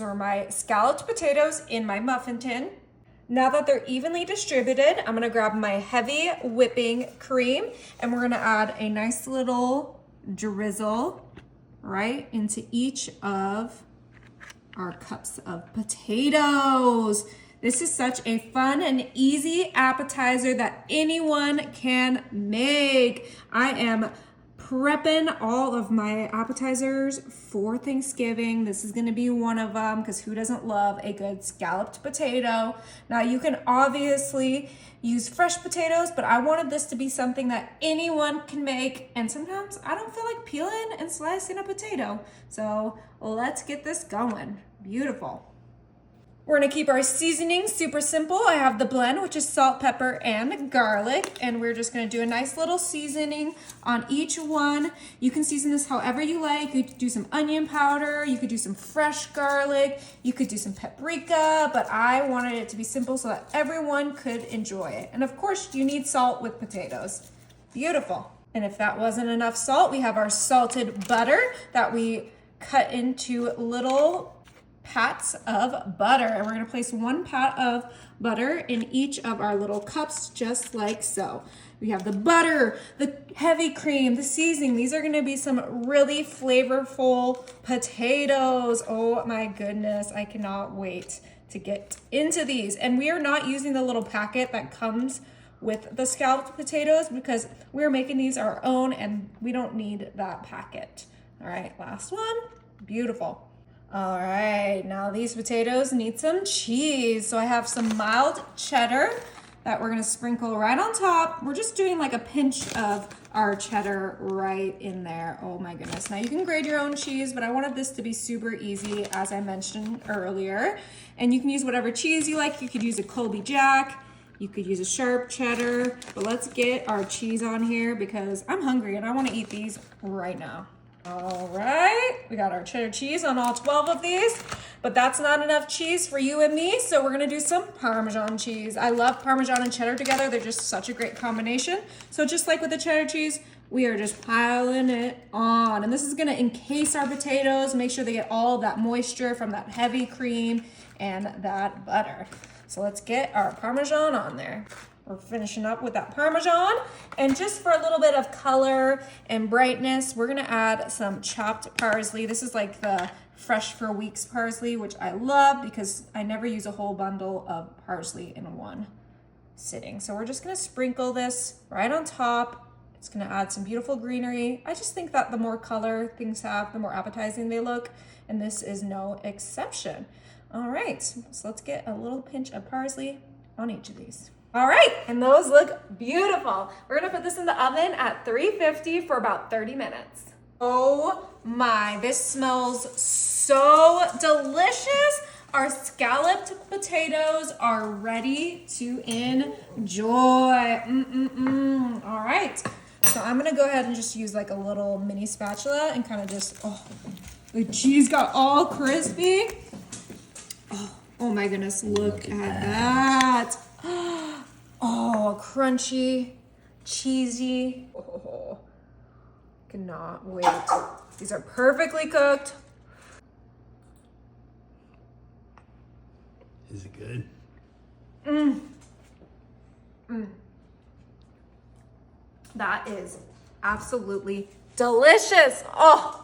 are my scalloped potatoes in my muffin tin. Now that they're evenly distributed, I'm gonna grab my heavy whipping cream and we're gonna add a nice little drizzle right into each of our cups of potatoes. This is such a fun and easy appetizer that anyone can make. I am prepping all of my appetizers for Thanksgiving. This is gonna be one of them because who doesn't love a good scalloped potato? Now you can obviously use fresh potatoes, but I wanted this to be something that anyone can make. And sometimes I don't feel like peeling and slicing a potato. So let's get this going. Beautiful. We're gonna keep our seasoning super simple. I have the blend, which is salt, pepper, and garlic. And we're just gonna do a nice little seasoning on each one. You can season this however you like. You could do some onion powder, you could do some fresh garlic, you could do some paprika, but I wanted it to be simple so that everyone could enjoy it. And of course, you need salt with potatoes. Beautiful. And if that wasn't enough salt, we have our salted butter that we cut into little pats of butter, and we're going to place 1 pat of butter in each of our little cups, just like so. We have the butter, the heavy cream, the seasoning. These are going to be some really flavorful potatoes. Oh my goodness, I cannot wait to get into these. And we are not using the little packet that comes with the scalloped potatoes because we're making these our own and we don't need that packet. All right, last one. Beautiful. All right, now these potatoes need some cheese. So I have some mild cheddar that we're gonna sprinkle right on top. We're just doing like a pinch of our cheddar right in there. Oh my goodness. Now you can grate your own cheese, but I wanted this to be super easy, as I mentioned earlier. And you can use whatever cheese you like. You could use a Colby Jack, you could use a sharp cheddar, but let's get our cheese on here because I'm hungry and I wanna eat these right now. All right, we got our cheddar cheese on all 12 of these, but that's not enough cheese for you and me, so we're gonna do some Parmesan cheese. I love Parmesan and cheddar together. They're just such a great combination. So just like with the cheddar cheese, we are just piling it on. And this is gonna encase our potatoes, make sure they get all of that moisture from that heavy cream and that butter. So let's get our Parmesan on there. We're finishing up with that Parmesan. And just for a little bit of color and brightness, we're gonna add some chopped parsley. This is like the fresh for weeks parsley, which I love because I never use a whole bundle of parsley in one sitting. So we're just gonna sprinkle this right on top. It's gonna add some beautiful greenery. I just think that the more color things have, the more appetizing they look. And this is no exception. All right, so let's get a little pinch of parsley on each of these. All right, and those look beautiful. We're gonna put this in the oven at 350 for about 30 minutes. Oh my, this smells so delicious. Our scalloped potatoes are ready to enjoy. All right, so I'm gonna go ahead and just use like a little mini spatula and kind of just, oh, the cheese got all crispy. Oh my goodness, look at that. Oh, crunchy, cheesy. Oh, cannot wait. These are perfectly cooked. Is it good? That is absolutely delicious. Oh.